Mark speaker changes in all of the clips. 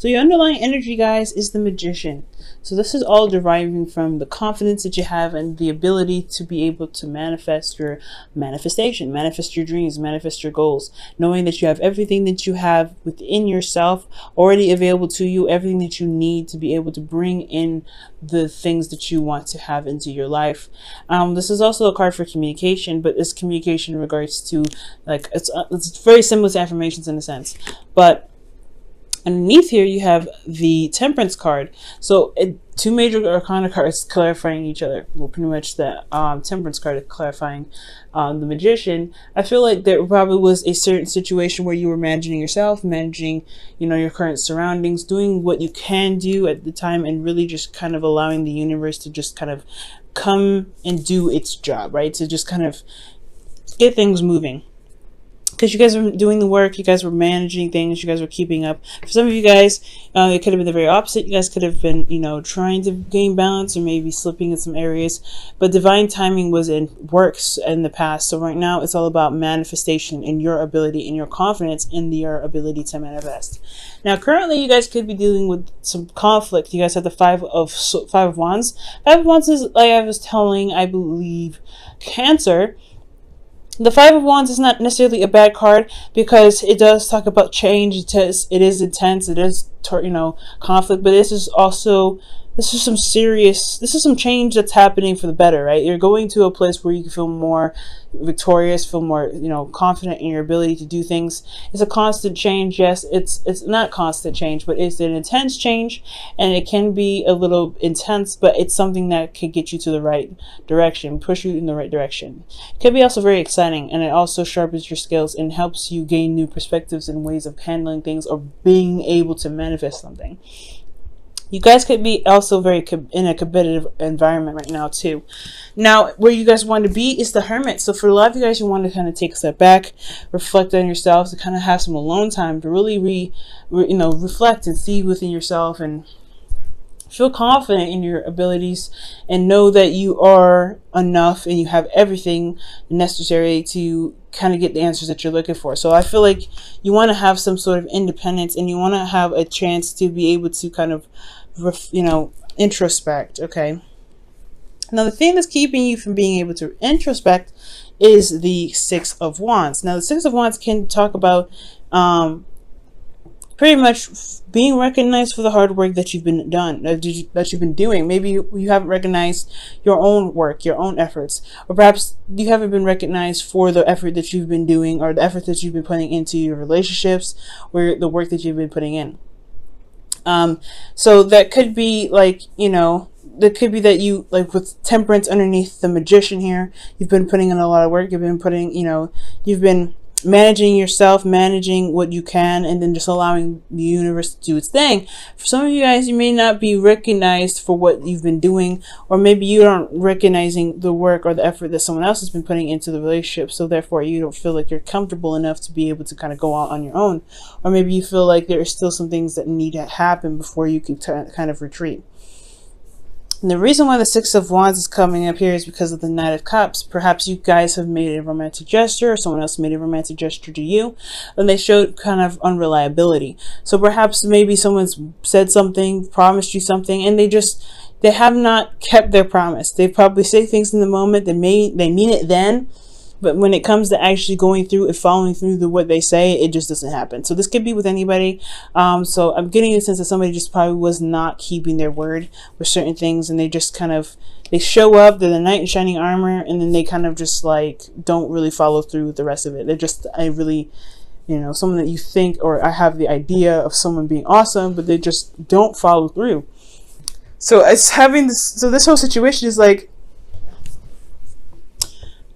Speaker 1: So your underlying energy, guys, is the Magician. So this is all deriving from the confidence that you have and the ability to be able to manifest your manifestation, manifest your dreams, manifest your goals, knowing that you have everything that you have within yourself already available to you, everything that you need to be able to bring in the things that you want to have into your life. This is also a card for communication, but it's communication in regards to, like, it's very similar to affirmations in a sense, but underneath here you have the Temperance card. So two major arcana cards clarifying each other. Well, pretty much the Temperance card is clarifying the Magician. I feel like there probably was a certain situation where you were managing yourself, managing, you know, your current surroundings, doing what you can do at the time, and really just kind of allowing the universe to just kind of come and do its job, right? To just kind of get things moving. Because you guys were doing the work, you guys were managing things, you guys were keeping up. For some of you guys, it could have been the very opposite. You guys could have been, you know, trying to gain balance or maybe slipping in some areas. But divine timing was in works in the past. So right now, it's all about manifestation and your ability and your confidence in your ability to manifest. Now, currently, you guys could be dealing with some conflict. You guys have the Five of Wands. Five of Wands is, like I was telling, I believe, Cancer. The Five of Wands is not necessarily a bad card because it does talk about change. It is intense. It is, you know, conflict. But this is some change that's happening for the better, right? You're going to a place where you can feel more victorious, feel more, you know, confident in your ability to do things. It's a constant change. Yes, it's not constant change, but it's an intense change, and it can be a little intense, but it's something that can get you to the right direction, push you in the right direction. It can be also very exciting, and it also sharpens your skills and helps you gain new perspectives and ways of handling things or being able to manifest something. You guys could be also very in a competitive environment right now too. Now, where you guys want to be is the Hermit. So for a lot of you guys, you want to kind of take a step back, reflect on yourselves, to kind of have some alone time to really reflect and see within yourself and feel confident in your abilities and know that you are enough and you have everything necessary to kind of get the answers that you're looking for. So I feel like you want to have some sort of independence and you want to have a chance to be able to kind of, introspect. Okay. Now, the thing that's keeping you from being able to introspect is the Six of Wands. Now, the Six of Wands can talk about pretty much being recognized for the hard work that you've been doing. Maybe you haven't recognized your own work, your own efforts, or perhaps you haven't been recognized for the effort that you've been doing or the effort that you've been putting into your relationships or the work that you've been putting in. So that could be like, that could be that you, like with Temperance underneath the Magician here, you've been putting in a lot of work. You've been putting, you've been managing yourself, managing what you can, and then just allowing the universe to do its thing. For some of you guys, you may not be recognized for what you've been doing, or maybe you aren't recognizing the work or the effort that someone else has been putting into the relationship, so therefore you don't feel like you're comfortable enough to be able to kind of go out on your own. Or maybe you feel like there are still some things that need to happen before you can kind of retreat. And the reason why the Six of Wands is coming up here is because of the Knight of Cups. Perhaps you guys have made a romantic gesture, or someone else made a romantic gesture to you, and they showed kind of unreliability. So perhaps maybe someone's said something, promised you something, and they have not kept their promise. They probably say things in the moment, they mean it then, but when it comes to actually going through and following through what they say, it just doesn't happen. So this could be with anybody. So I'm getting a sense that somebody just probably was not keeping their word with certain things, and they just kind of, they show up, they're the knight in shining armor, and then they kind of just like don't really follow through with the rest of it. They're just someone that you think, or I have the idea of someone being awesome, but they just don't follow through. So it's having this. So this whole situation is like,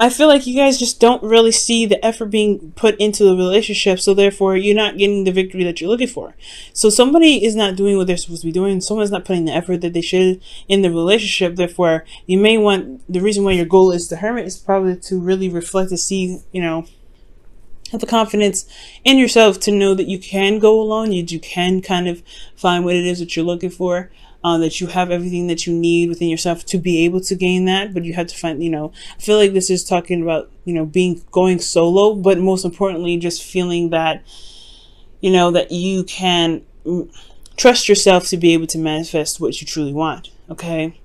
Speaker 1: I feel like you guys just don't really see the effort being put into the relationship, so therefore you're not getting the victory that you're looking for. So somebody is not doing what they're supposed to be doing. Someone's not putting the effort that they should in the relationship. Therefore, you may want, the reason why your goal is the Hermit is probably to really reflect and see, have the confidence in yourself to know that you can go alone. You can kind of find what it is that you're looking for. That you have everything that you need within yourself to be able to gain that, but you have to find, I feel like this is talking about, going solo, but most importantly, just feeling that, that you can trust yourself to be able to manifest what you truly want. Okay.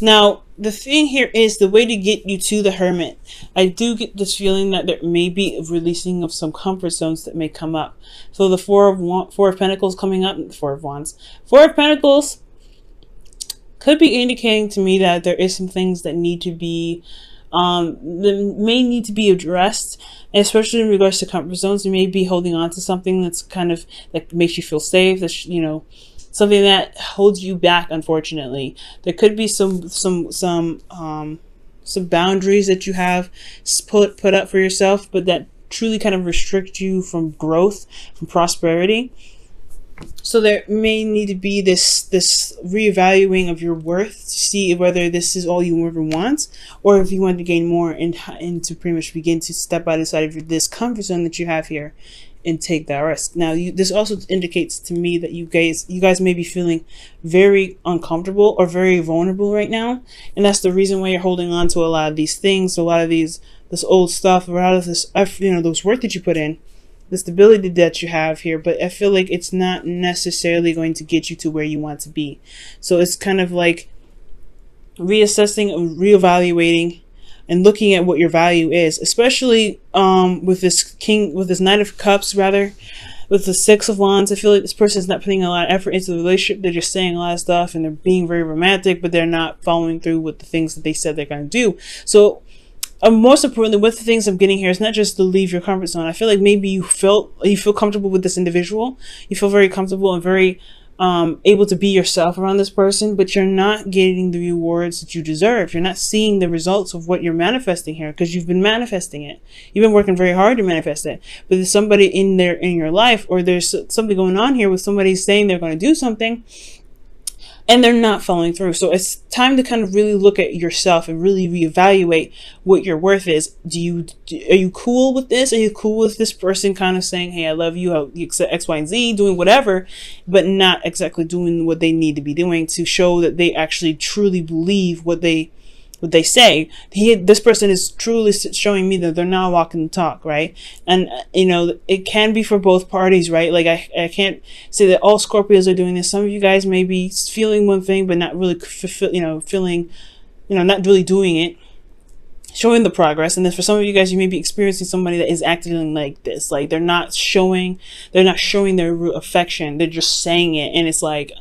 Speaker 1: Now, the thing here is the way to get you to the Hermit. I do get this feeling that there may be a releasing of some comfort zones that may come up. So the Four of Pentacles coming up, Four of Wands. Four of Pentacles could be indicating to me that there is some things that need to be, that may need to be addressed, especially in regards to comfort zones. You may be holding on to something that's kind of, that makes you feel safe, that's, you know, something that holds you back. Unfortunately, there could be some boundaries that you have put up for yourself, but that truly kind of restrict you from growth, from prosperity. So there may need to be this reevaluating of your worth to see whether this is all you ever want, or if you want to gain more and to pretty much begin to step outside of this comfort zone that you have here and take that risk. Now, this also indicates to me that you guys may be feeling very uncomfortable or very vulnerable right now, and that's the reason why you're holding on to a lot of these things, a lot of this old stuff, a lot of this, you know, those work that you put in, the stability that you have here. But I feel like it's not necessarily going to get you to where you want to be. So it's kind of like reassessing and reevaluating and looking at what your value is, especially with this Knight of Cups, rather, with the Six of Wands. I feel like this person is not putting a lot of effort into the relationship. They're just saying a lot of stuff and they're being very romantic, but they're not following through with the things that they said they're going to do. So most importantly, with the things I'm getting here, is not just to leave your comfort zone. I feel like maybe you feel comfortable with this individual. You feel very comfortable and very able to be yourself around this person, but you're not getting the rewards that you deserve. You're not seeing the results of what you're manifesting here, because you've been manifesting it. You've been working very hard to manifest it. But there's somebody in your life, or there's something going on here with somebody saying they're going to do something, and they're not following through. So it's time to kind of really look at yourself and really reevaluate what your worth is. Are you cool with this? Are you cool with this person kind of saying, hey, I love you, you accept X, Y, and Z, doing whatever, but not exactly doing what they need to be doing to show that they actually truly believe what they say. This person is truly showing me that they're not walking the talk, right? And you know, it can be for both parties, right? Like I can't say that all Scorpios are doing this. Some of you guys may be feeling one thing but not really not really doing it, showing the progress. And then for some of you guys, you may be experiencing somebody that is acting like this, like they're not showing their real affection, they're just saying it, and it's like,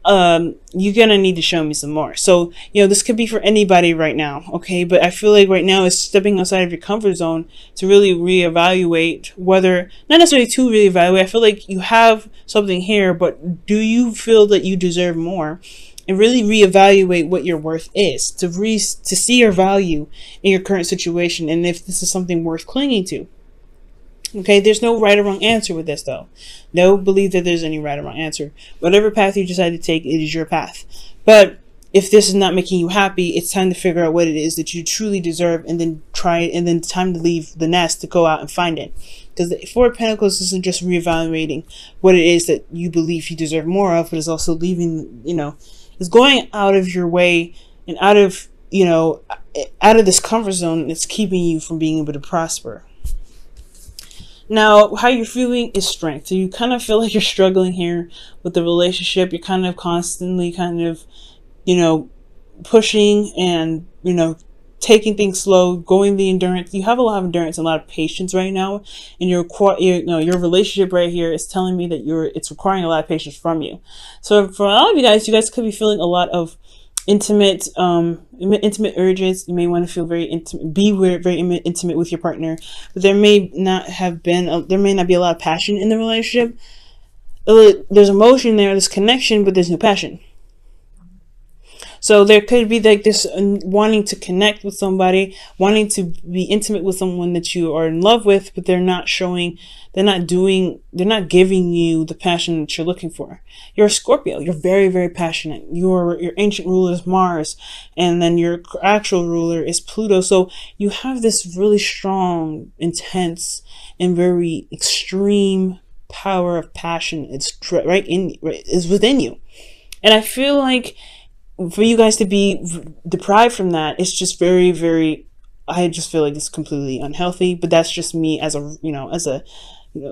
Speaker 1: you're gonna need to show me some more. So, you know, this could be for anybody right now, okay? But I feel like right now is stepping outside of your comfort zone to really reevaluate whether, not necessarily to reevaluate, I feel like you have something here, but do you feel that you deserve more? And really reevaluate what your worth is, to see your value in your current situation, and if this is something worth clinging to. Okay, there's no right or wrong answer with this, though. Don't believe that there's any right or wrong answer. Whatever path you decide to take, it is your path. But if this is not making you happy, it's time to figure out what it is that you truly deserve, and then time to leave the nest to go out and find it. Because the Four of Pentacles isn't just reevaluating what it is that you believe you deserve more of, but it's also leaving, it's going out of your way and out of this comfort zone that's keeping you from being able to prosper. Now, how you're feeling is strength. So you kind of feel like you're struggling here with the relationship. You're kind of constantly pushing and, taking things slow, going the endurance. You have a lot of endurance and a lot of patience right now. And your relationship right here is telling me that it's requiring a lot of patience from you. So for a lot of you guys could be feeling a lot of intimate urges. You may want to feel very intimate, very intimate with your partner, but there may not be a lot of passion in the relationship. There's emotion there, there's connection, but there's no passion. So there could be like this wanting to connect with somebody, wanting to be intimate with someone that you are in love with, but they're not giving you the passion that you're looking for. You're a Scorpio. You're very, very passionate. Your ancient ruler is Mars, and then your actual ruler is Pluto. So you have this really strong, intense, and very extreme power of passion. It's is within you. And I feel like for you guys to be deprived from that, it's just very, very, I just feel like it's completely unhealthy. But that's just me as a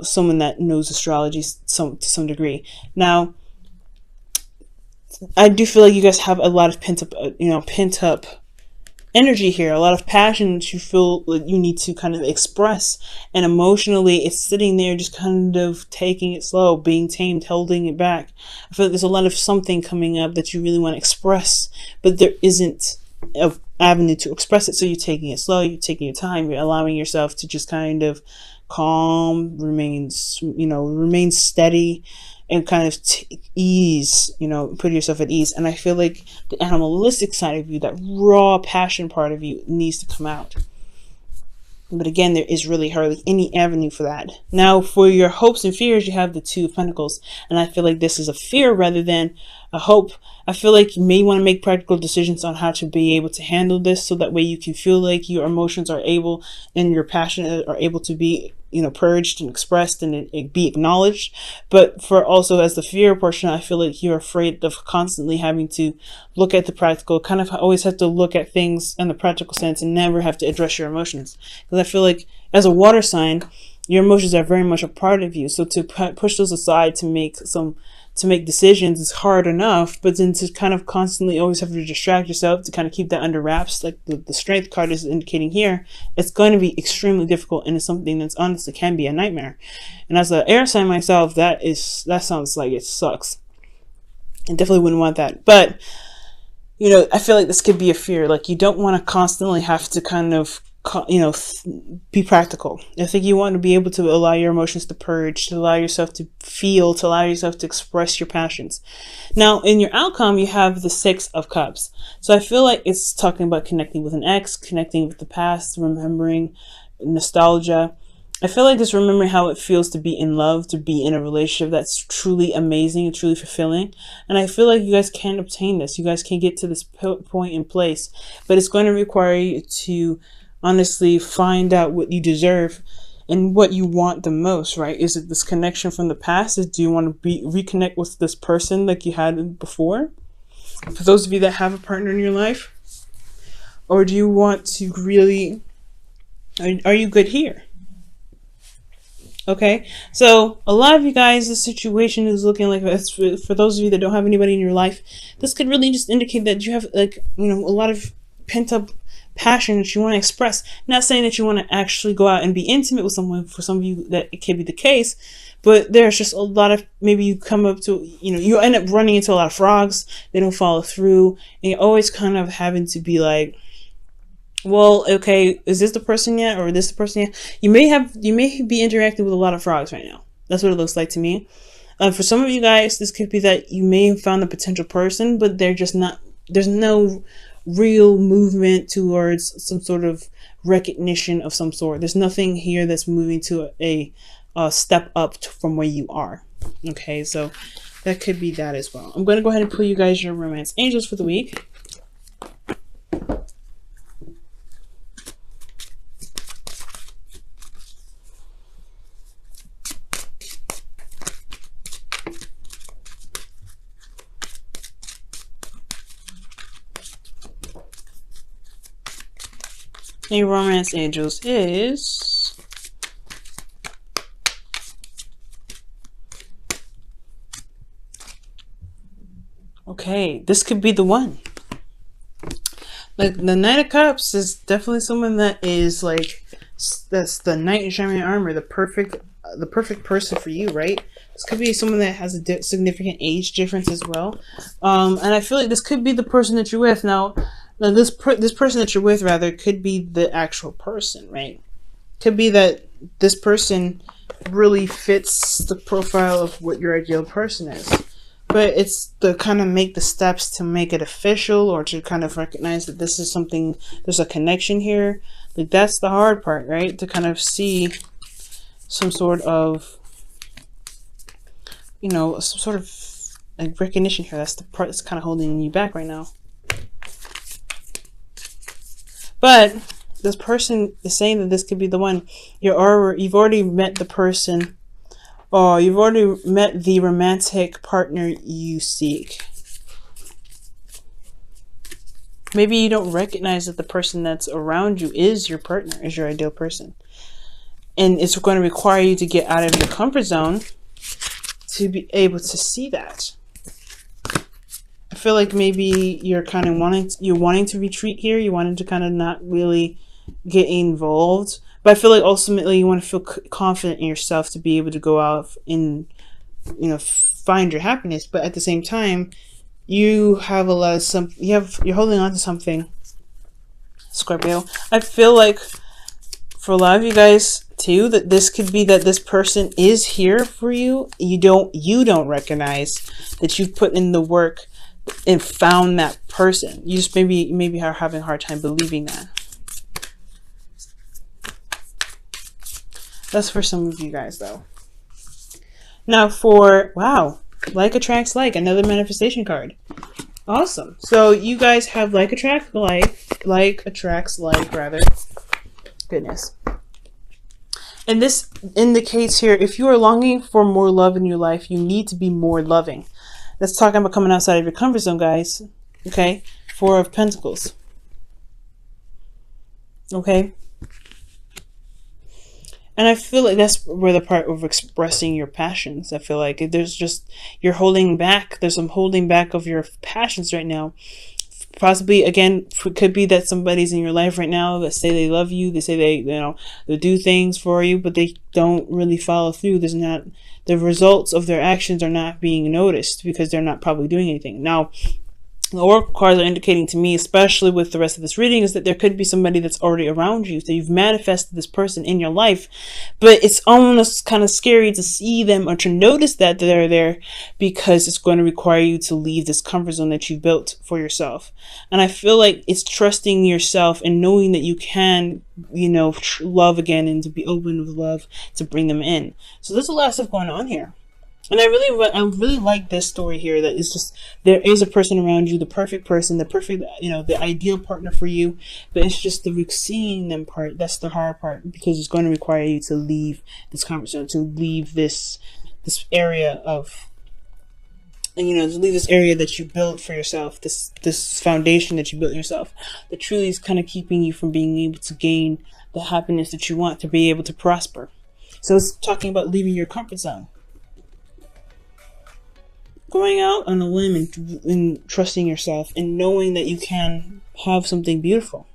Speaker 1: someone that knows astrology to some degree. Now, I do feel like you guys have a lot of pent up energy here, a lot of passion that you feel like you need to kind of express, and emotionally it's sitting there just kind of taking it slow, being tamed, holding it back. I feel like there's a lot of something coming up that you really want to express, but there isn't an avenue to express it, so you're taking it slow, you're taking your time, you're allowing yourself to just kind of calm, remain steady, and kind of ease, put yourself at ease. And I feel like the animalistic side of you, that raw passion part of you, needs to come out. But again, there is really hardly any avenue for that. Now, for your hopes and fears, you have the Two of Pentacles. And I feel like this is a fear rather than a hope. I feel like you may want to make practical decisions on how to be able to handle this, so that way you can feel like your emotions are able and your passion are able to be purged and expressed and it be acknowledged. But for also as the fear portion, I feel like you're afraid of constantly having to look at the practical, kind of always have to look at things in the practical sense and never have to address your emotions. Because I feel like as a water sign, your emotions are very much a part of you. So to push those aside to make decisions is hard enough, but then to kind of constantly always have to distract yourself to kind of keep that under wraps, like the Strength card is indicating here, it's going to be extremely difficult, and it's something that's honestly can be a nightmare. And as an air sign myself, that sounds like it sucks. I definitely wouldn't want that. But I feel like this could be a fear. Like, you don't want to constantly have to kind of be practical. I think you want to be able to allow your emotions to purge, to allow yourself to feel, to allow yourself to express your passions. Now, in your outcome, you have the Six of Cups. So I feel like it's talking about connecting with an ex, connecting with the past, remembering nostalgia. I feel like it's remembering how it feels to be in love, to be in a relationship that's truly amazing and truly fulfilling. And I feel like you guys can obtain this. You guys can get to this point in place, but it's going to require you to honestly find out what you deserve and what you want the most, right? Is it this connection from the past? Do you want to reconnect with this person like you had before? For those of you that have a partner in your life, or do you want to really, are you good here? Okay, so a lot of you guys, the situation is looking like this. For those of you that don't have anybody in your life, this could really just indicate that you have a lot of pent up passion that you want to express. Not saying that you want to actually go out and be intimate with someone. For some of you that it can be the case, but there's just a lot of, maybe you come up to, you end up running into a lot of frogs. They don't follow through, and you're always kind of having to be like, well, okay, is this the person yet, or is this the person yet? You may be interacting with a lot of frogs right now. That's what it looks like to me. For some of you guys, this could be that you may have found a potential person, but they're just not. There's no real movement towards some sort of recognition of some sort. There's nothing here that's moving to a step up from where you are. Okay, so that could be that as well. I'm going to go ahead and pull you guys your romance angels for the week. A romance angels is okay. This could be the one. Like, the Knight of Cups is definitely someone that is like, that's the knight in shining armor, the perfect person for you, right? This could be someone that has a significant age difference as well, and I feel like this could be the person that you're with now. Now, this person that you're with, rather, could be the actual person, right? Could be that this person really fits the profile of what your ideal person is. But it's to kind of make the steps to make it official, or to kind of recognize that this is something, there's a connection here. Like, that's the hard part, right? To kind of see some sort of, some sort of like recognition here. That's the part that's kind of holding you back right now. But this person is saying that this could be the one. You've already met the person, or you've already met the romantic partner you seek. Maybe you don't recognize that the person that's around you is your partner, is your ideal person. And it's going to require you to get out of your comfort zone to be able to see that. I feel like maybe you're kind of wanting to retreat here. You wanted to kind of not really get involved. But I feel like ultimately you want to feel confident in yourself to be able to go out and, you know, find your happiness. But at the same time, you have a lot of you're holding on to something, Scorpio. I feel like for a lot of you guys too, that this could be that this person is here for you. You don't recognize that you've put in the work and found that person. You just maybe are having a hard time believing that. That's for some of you guys though. Now for, wow, like attracts like, another manifestation card. Awesome. So you guys have like attracts like rather. Goodness. And this indicates here, if you are longing for more love in your life, you need to be more loving. That's talking about coming outside of your comfort zone, guys. Okay? 4 of Pentacles. Okay? And I feel like that's where the part of expressing your passions. I feel like you're holding back. There's some holding back of your passions right now. Possibly, again, it could be that somebody's in your life right now that say they love you. They say they do things for you, but they don't really follow through. The results of their actions are not being noticed because they're not probably doing anything. Now, the oracle cards are indicating to me, especially with the rest of this reading, is that there could be somebody that's already around you. So you've manifested this person in your life, but it's almost kind of scary to see them or to notice that they're there, because it's going to require you to leave this comfort zone that you built for yourself. And I feel like it's trusting yourself and knowing that you can, love again, and to be open with love to bring them in. So there's a lot of stuff going on here. And I really like this story here, that it's just, there is a person around you, the perfect person, the perfect, the ideal partner for you, but it's just the seeing them part, that's the hard part, because it's going to require you to leave this comfort zone, to leave this area of, to leave this area that you built for yourself, this foundation that you built yourself, that truly is kind of keeping you from being able to gain the happiness that you want, to be able to prosper. So it's talking about leaving your comfort zone. Going out on a limb and trusting yourself and knowing that you can have something beautiful.